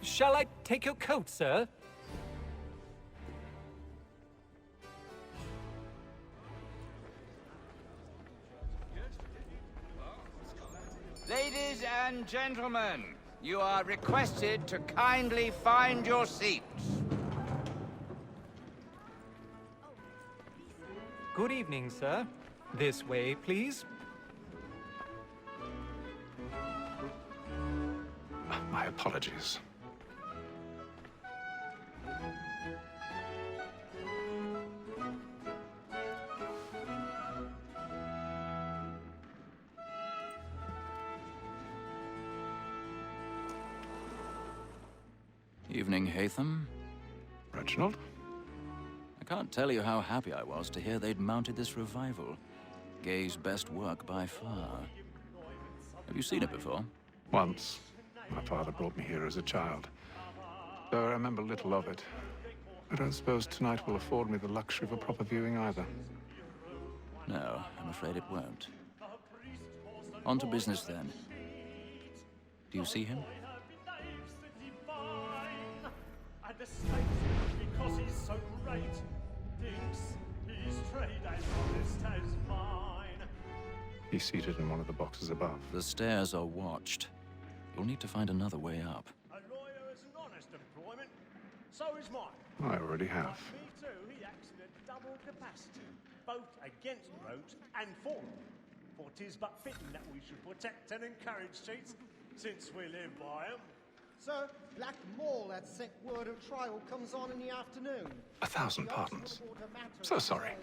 Shall I take your coat, sir? Ladies and gentlemen, you are requested to kindly find your seats. Good evening, sir. This way, please. My apologies. Evening, Haytham. Reginald? I can't tell you how happy I was to hear they'd mounted this revival. Gay's best work by far. Have you seen it before? Once. My father brought me here as a child. Though I remember little of it. I don't suppose tonight will afford me the luxury of a proper viewing either. No, I'm afraid it won't. On to business then. Do you see him? And the state, because he's so great, thinks his trade as honest as mine. He's seated in one of the boxes above. The stairs are watched. You'll need to find another way up. A lawyer is an honest employment, so is mine. I already have. Like me too, he acts in a double capacity, both against rogues and for them. For 'tis but fitting that we should protect and encourage cheats, since we live by 'em. Sir, Black Mall had sent word of trial comes on in the afternoon. 1,000 pardons. So sorry.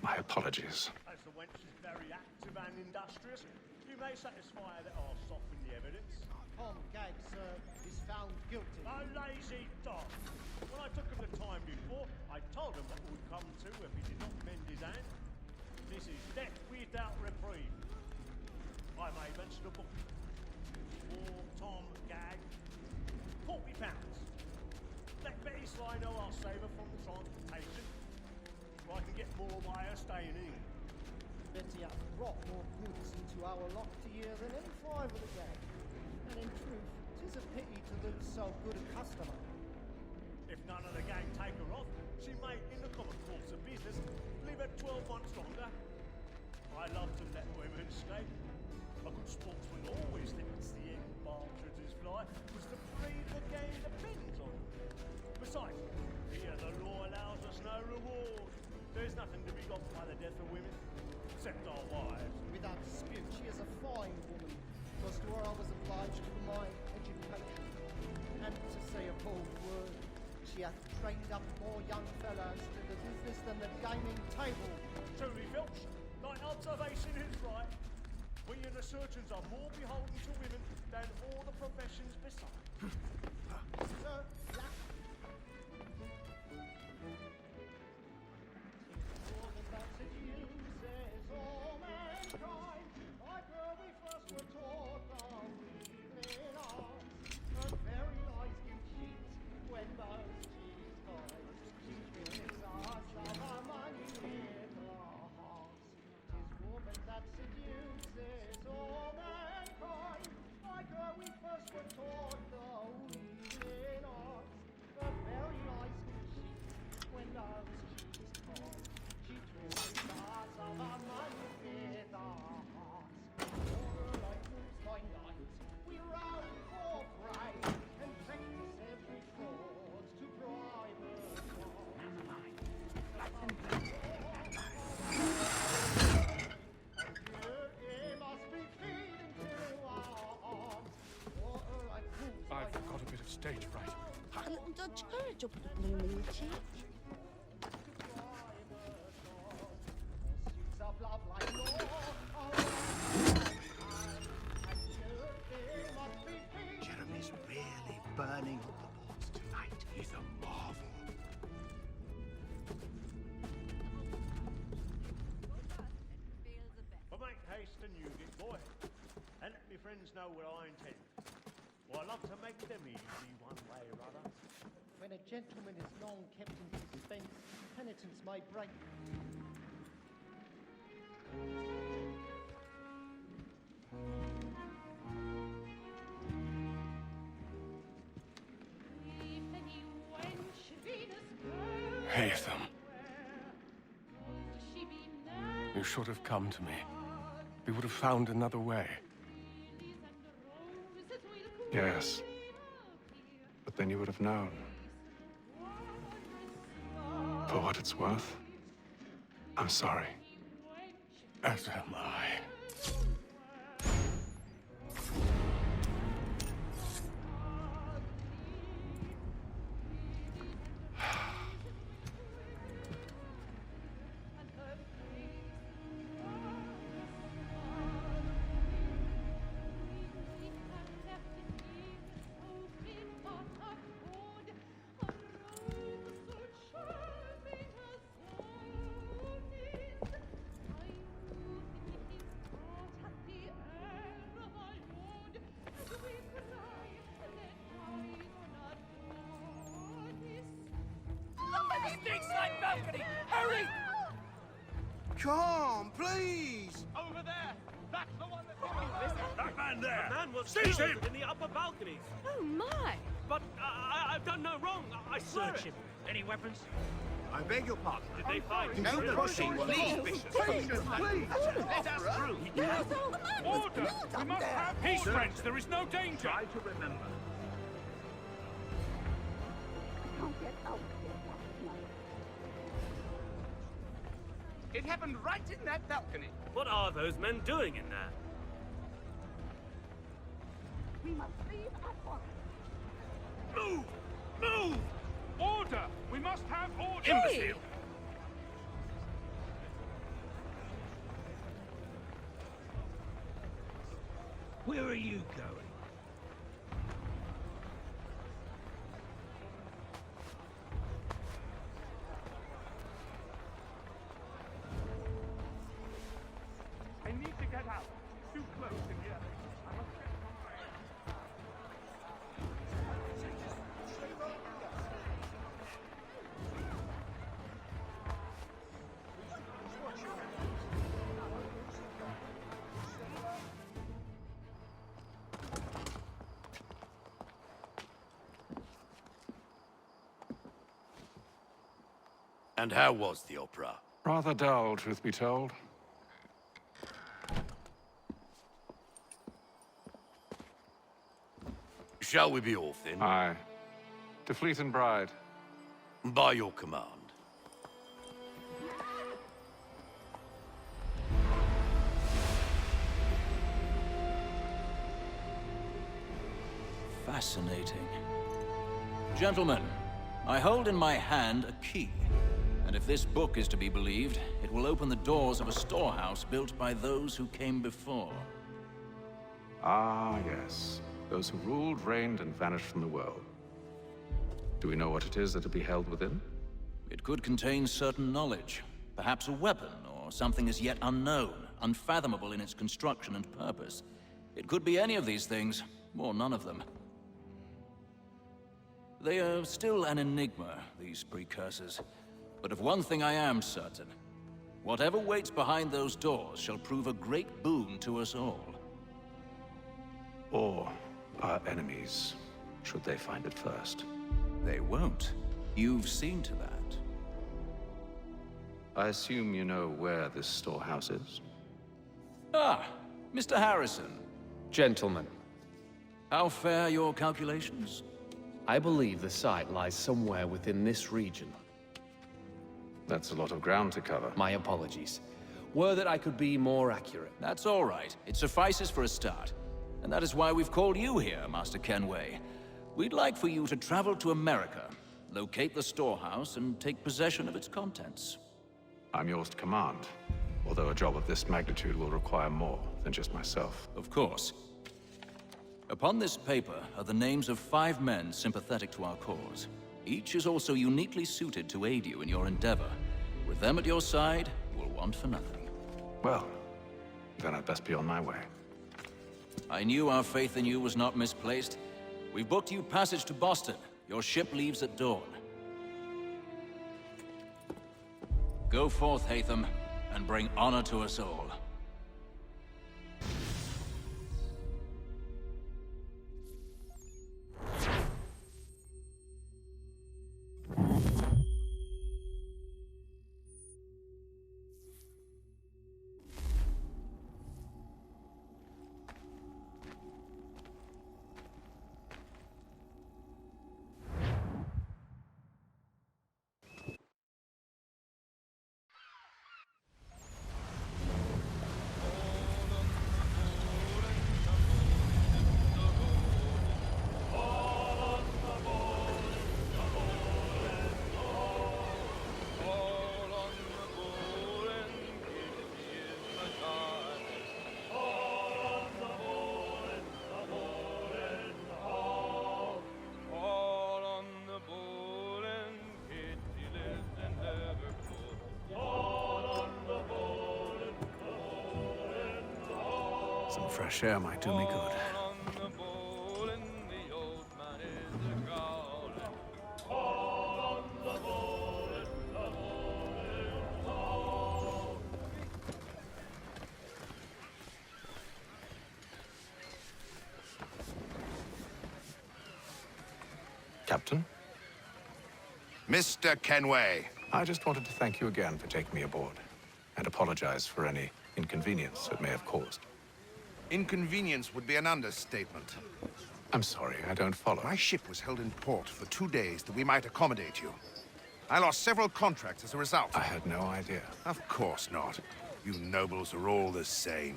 My apologies. As the wench is very active and industrious, you may satisfy her that I'll soften the evidence. Tom Gag, sir, is found guilty. A lazy dog. When I took him the time before, I told him what would come to if he did not mend his hand. This is death without reprieve. I may mention a book. For Tom Gag, £40. Let Betty Sly know I'll save her from the transportation, so I can get more by her staying in. Betty hath brought more goods into our loft year than any five of the gang. And in truth, 'tis a pity to lose so good a customer. If none of the gang take her off, she may, in the common course of business, leave her 12 months longer. I love to let women stay. A good sportsman always lets the end partridges fly, because the breed of the game depends on them. Besides, here the law allows us no reward. There's nothing to be got by the death of women, except our wives. Without dispute, she is a fine woman. Because to her I was obliged to my education. And to say a bold word, she hath trained up more young fellows to the business than the gaming table. Truly, Filch, thine observation is right. We and the surgeons are more beholden to women than all the professions beside. Sir, Black. All the best it uses all mankind. Like where we first were taught the evening arts. Her very eyes give cheat when those cheats guide. She kills us of our money with her hearts. 'Tis woman that seduces all mankind. Like where we first were taught the evening arts. Her very eyes give cheat when those cheats guide. She kills us of our money with her hearts. For like moves by night, we run for prey and practice every fraud to bribe her. It must be feeding to our arms. For like moves by I've got a bit of stage fright. A little Dutch courage up the blooming cheek. pursuits of love like law. Jeremy's really burning up the boards tonight. He's a marvel. But make haste and use it, boy. And let me friends know what I intend. For I love to make them easy one way or other. When a gentleman is long kept in suspense, penitence may break. Haytham. You should have come to me. We would have found another way. Yes. But then you would have known. For what it's worth, I'm sorry. As am I. Balcony! Hurry! Come, please! Over there! That's the one that man there! The man was killed in the upper balconies. Oh my! But I've done no wrong. I swear Search it. him. Any weapons? I beg your pardon. Did they find No pushing, please, Bishop. Please. Let us through. Order! We must have peace, friends. There is no danger. Try to remember. It happened right in that balcony. What are those men doing in there? We must leave at once. Move! Move! Order! We must have order! Imbecile! Where are you going? I need to get out. It's too close in here. I must get And how was the opera? Rather dull, truth be told. Shall we be off then? Aye. To Fleet and Bride. By your command. Fascinating. Gentlemen, I hold in my hand a key. And if this book is to be believed, it will open the doors of a storehouse built by those who came before. Ah, yes. Those who ruled, reigned, and vanished from the world. Do we know what it is that will be held within? It could contain certain knowledge. Perhaps a weapon, or something as yet unknown, unfathomable in its construction and purpose. It could be any of these things, or none of them. They are still an enigma, these precursors. But of one thing I am certain. Whatever waits behind those doors shall prove a great boon to us all. Or our enemies, should they find it first. They won't. You've seen to that. I assume you know where this storehouse is? Ah, Mr. Harrison. Gentlemen, How fare your calculations? I believe the site lies somewhere within this region. That's a lot of ground to cover. My apologies. Were that I could be more accurate. That's all right. It suffices for a start. And that is why we've called you here, Master Kenway. We'd like for you to travel to America, locate the storehouse, and take possession of its contents. I'm yours to command, although a job of this magnitude will require more than just myself. Of course. Upon this paper are the names of 5 men sympathetic to our cause. Each is also uniquely suited to aid you in your endeavor. With them at your side, you will want for nothing. Well, then I'd best be on my way. I knew our faith in you was not misplaced. We've booked you passage to Boston. Your ship leaves at dawn. Go forth, Haytham, and bring honor to us all. Fresh air might do me good. Captain? Mr. Kenway. I just wanted to thank you again for taking me aboard, and apologize for any inconvenience it may have caused. Inconvenience would be an understatement. I'm sorry, I don't follow. My ship was held in port for 2 days that we might accommodate you. I lost several contracts as a result. I had no idea. Of course not. You nobles are all the same.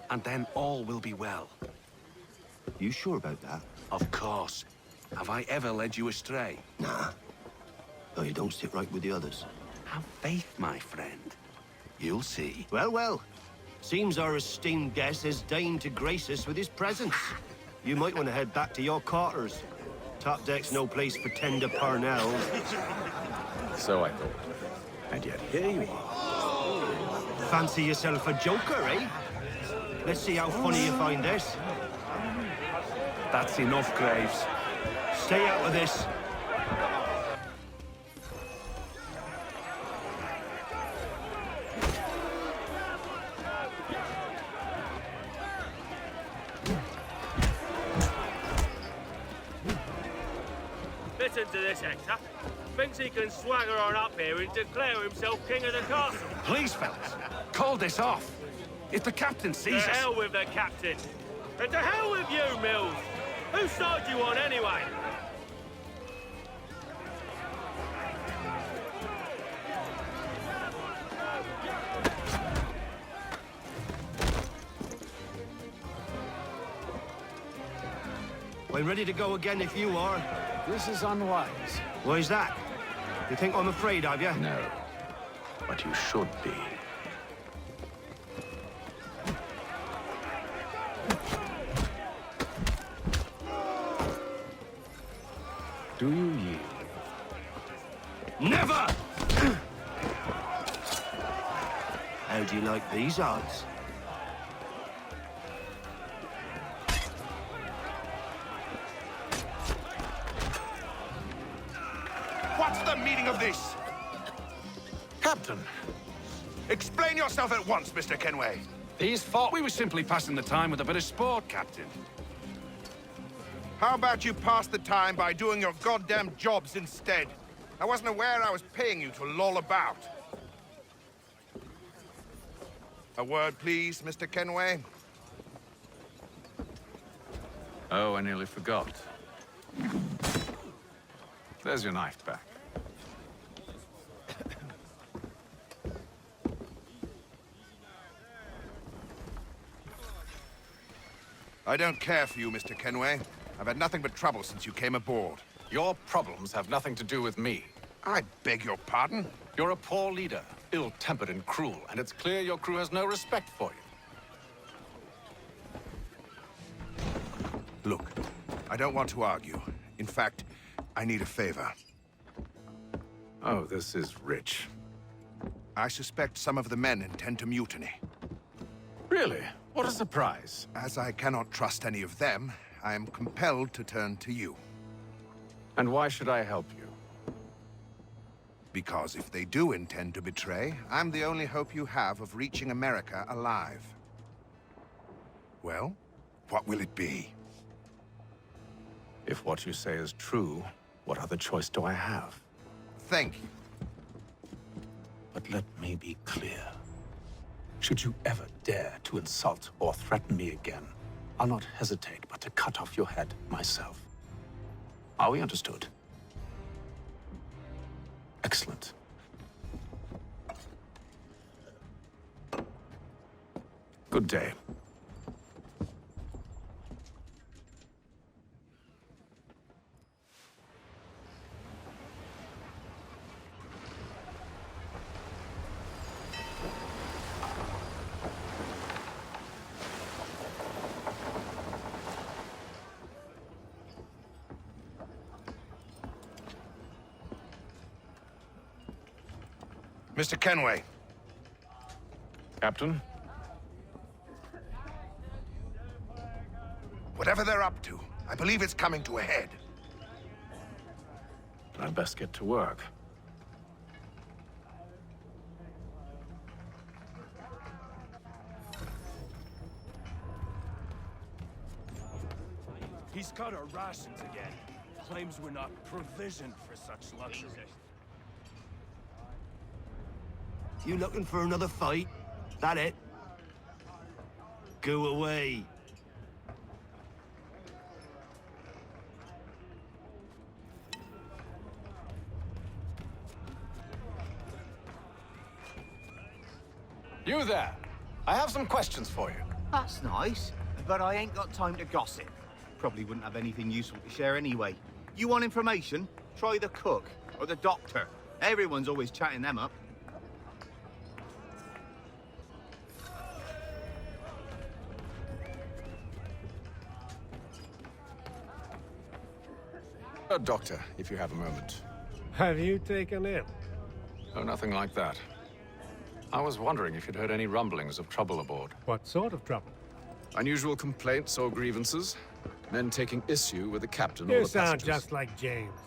And then all will be well. You sure about that? Of course. Have I ever led you astray? Nah. Though you don't sit right with the others. Have faith, my friend. You'll see. Well, well. Seems our esteemed guest has deigned to grace us with his presence. You might want to head back to your quarters. Top deck's no place for tender parnells. So I thought. And yet here you are. Fancy yourself a joker, eh? Let's see how funny you find this. That's enough, Graves. Stay out of this. Listen to this, Hector. Thinks he can swagger on up here and declare himself king of the castle. Please, fellas, call this off. If the captain sees To us... hell with the captain. And to hell with you, Mills. Whose side you on, anyway? I'm ready to go again if you are. This is unwise. Why's that? You think I'm afraid of you? No. But you should be. Do you yield? Never! How do you like these odds? What's the meaning of this? Captain! Explain yourself at once, Mr. Kenway. These thought we were simply passing the time with a bit of sport, Captain. How about you pass the time by doing your goddamn jobs instead? I wasn't aware I was paying you to loll about. A word, please, Mr. Kenway. Oh, I nearly forgot. There's your knife back. I don't care for you, Mr. Kenway. I've had nothing but trouble since you came aboard. Your problems have nothing to do with me. I beg your pardon? You're a poor leader, ill-tempered and cruel, and it's clear your crew has no respect for you. Look, I don't want to argue. In fact, I need a favor. Oh, this is rich. I suspect some of the men intend to mutiny. Really? What a surprise. As I cannot trust any of them, I am compelled to turn to you. And why should I help you? Because if they do intend to betray, I'm the only hope you have of reaching America alive. Well, what will it be? If what you say is true, what other choice do I have? Thank you. But let me be clear. Should you ever dare to insult or threaten me again, I'll not hesitate but to cut off your head myself. Are we understood? Excellent. Good day. Mr. Kenway. Captain? Whatever they're up to, I believe it's coming to a head. I'd best get to work. He's cut our rations again. Claims we're not provisioned for such luxury. You looking for another fight? That it? Go away. You there! I have some questions for you. That's nice, but I ain't got time to gossip. Probably wouldn't have anything useful to share anyway. You want information? Try the cook or the doctor. Everyone's always chatting them up. A doctor, if you have a moment. Have you taken ill? Oh, nothing like that. I was wondering if you'd heard any rumblings of trouble aboard. What sort of trouble? Unusual complaints or grievances? Men taking issue with the captain or You the sound passengers? just like James.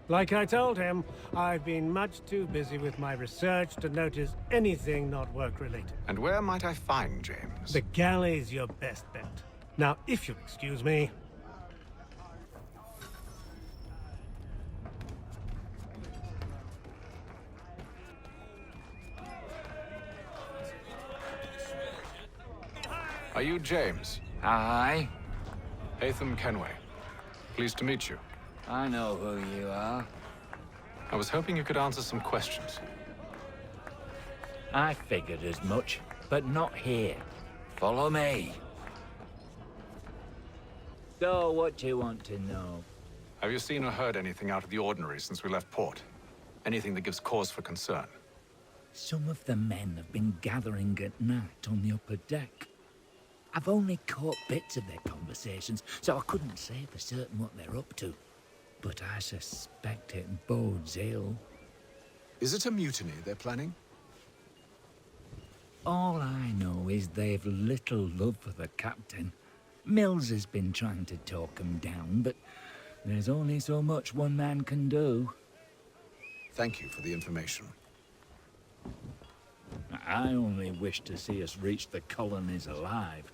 Like I told him, I've been much too busy with my research to notice anything not work-related. And where might I find James? The galley's your best bet. Now, if you'll excuse me... Are you James? Aye. Haytham Kenway. Pleased to meet you. I know who you are. I was hoping you could answer some questions. I figured as much, but not here. Follow me. So, what do you want to know? Have you seen or heard anything out of the ordinary since we left port? Anything that gives cause for concern? Some of the men have been gathering at night on the upper deck. I've only caught bits of their conversations, so I couldn't say for certain what they're up to. But I suspect it bodes ill. Is it a mutiny they're planning? All I know is they've little love for the captain. Mills has been trying to talk him down, but there's only so much one man can do. Thank you for the information. I only wish to see us reach the colonies alive.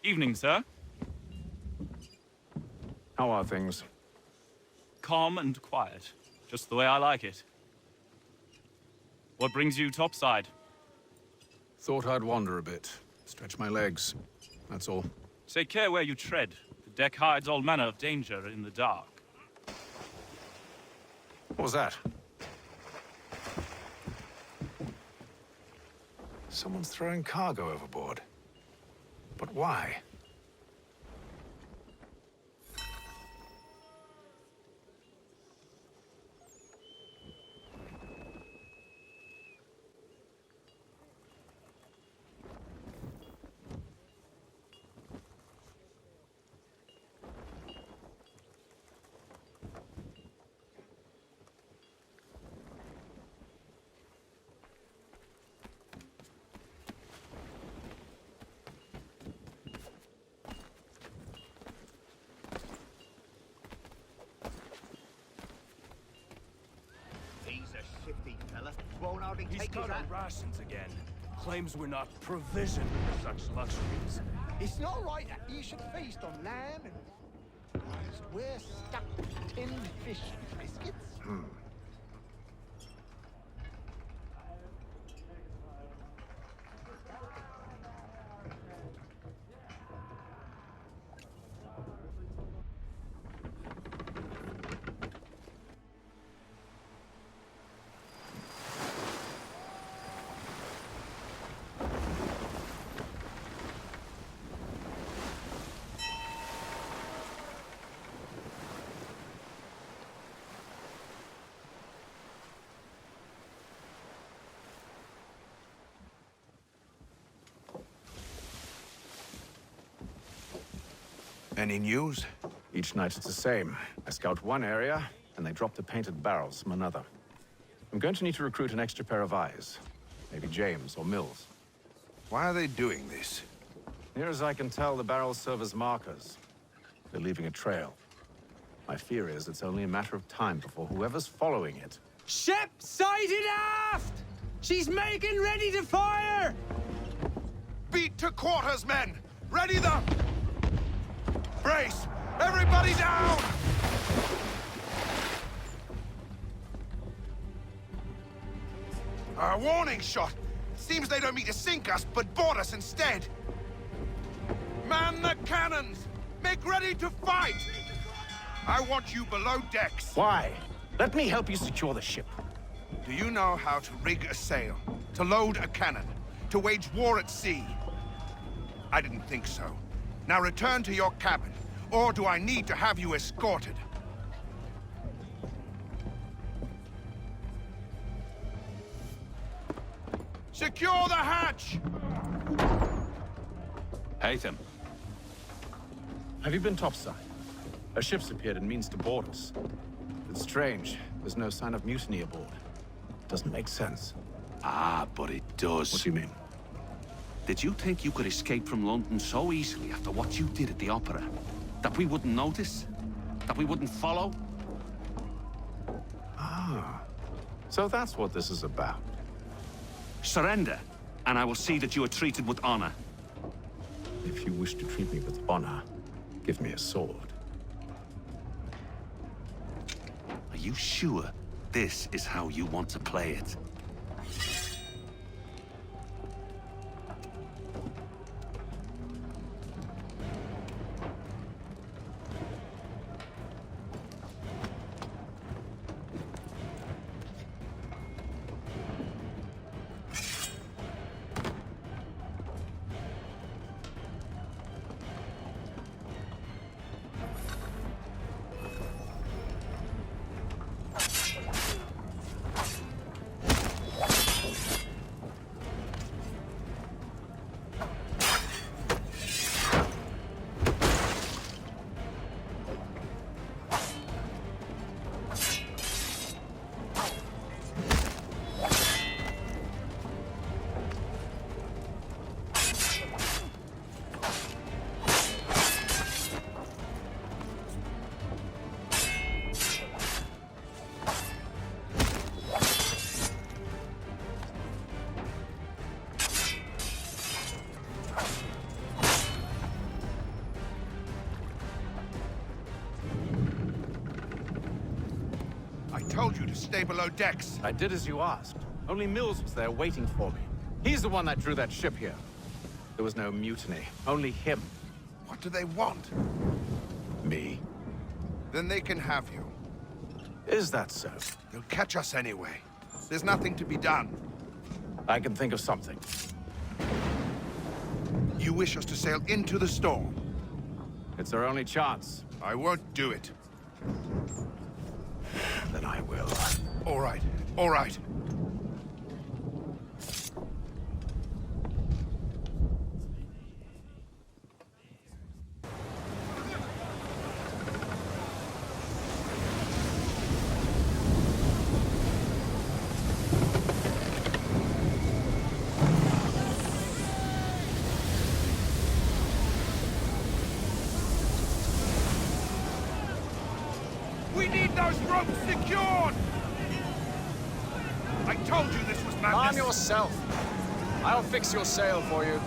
Evening, sir. How are things? Calm and quiet. Just the way I like it. What brings you topside? Thought I'd wander a bit. Stretch my legs. That's all. Take care where you tread. The deck hides all manner of danger in the dark. What was that? Someone's throwing cargo overboard. But why? He's cut our rations again. Claims we're not provisioned for such luxuries. It's not right that you should feast on lamb and whilst we're stuck with tinned fish and biscuits. Any news? Each night it's the same. I scout one area, and they drop the painted barrels from another. I'm going to need to recruit an extra pair of eyes. Maybe James or Mills. Why are they doing this? Near as I can tell, the barrels serve as markers. They're leaving a trail. My fear is it's only a matter of time before whoever's following it... Ship sighted aft! She's making ready to fire! Beat to quarters, men! Ready the... Brace! Everybody down! A warning shot! Seems they don't mean to sink us, but board us instead! Man the cannons! Make ready to fight! I want you below decks. Why? Let me help you secure the ship. Do you know how to rig a sail? To load a cannon? To wage war at sea? I didn't think so. Now return to your cabin, or do I need to have you escorted? Secure the hatch! Haytham. Have you been topside? A ship's appeared and means to board us. It's strange. There's no sign of mutiny aboard. Doesn't make sense. Ah, but it does. What do you mean? Did you think you could escape from London so easily after what you did at the opera? That we wouldn't notice? That we wouldn't follow? Ah. So that's what this is about. Surrender, and I will see that you are treated with honor. If you wish to treat me with honor, give me a sword. Are you sure this is how you want to play it? I told you to stay below decks. I did as you asked. Only Mills was there waiting for me. He's the one that drew that ship here. There was no mutiny, only him. What do they want? Me. Then they can have you. Is that so? They'll catch us anyway. There's nothing to be done. I can think of something. You wish us to sail into the storm? It's our only chance. I won't do it. Then I will. All right, all right. We need those ropes secured! I told you this was madness! Calm yourself. I'll fix your sail for you.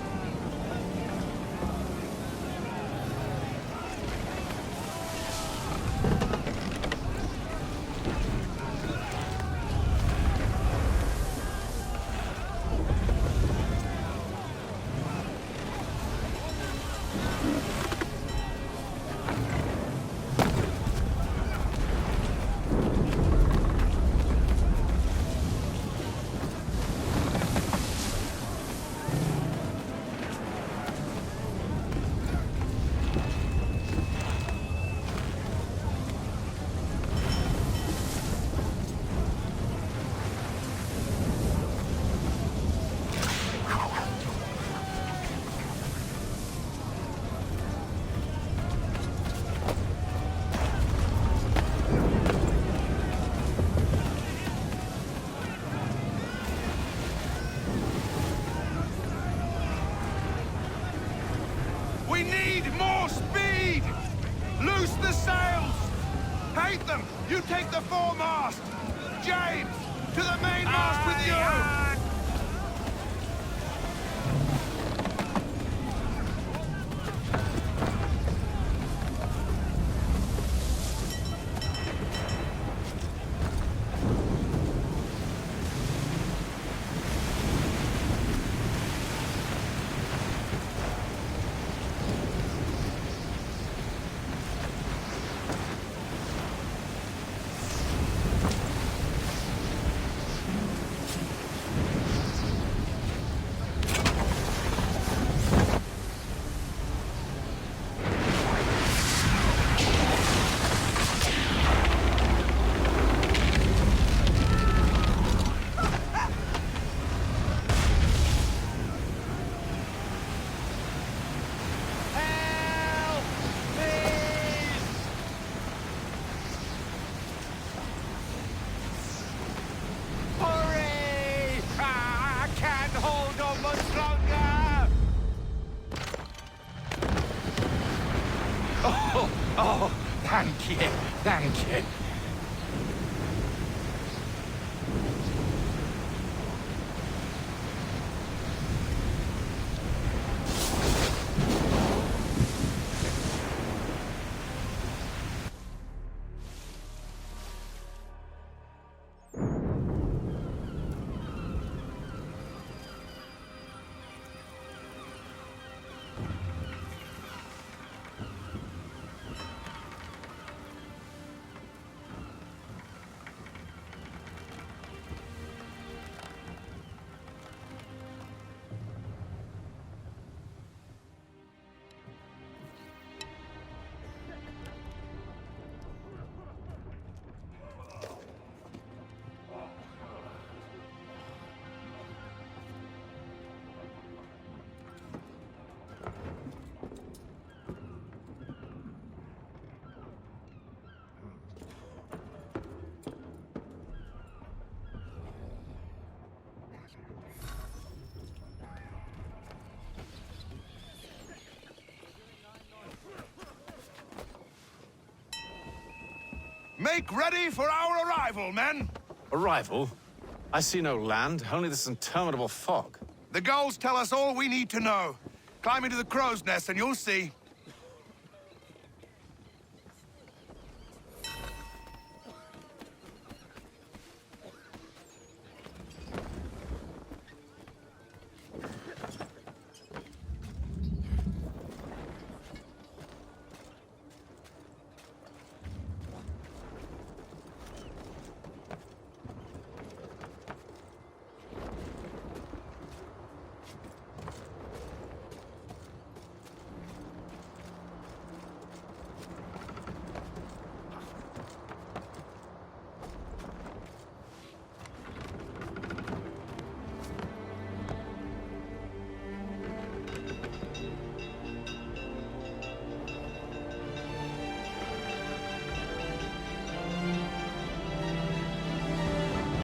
You take the foremast! James! To the mainmast with you! Oh, thank you, thank you. Make ready for our arrival, men! Arrival? I see no land, only this interminable fog. The gulls tell us all we need to know. Climb into the crow's nest and you'll see.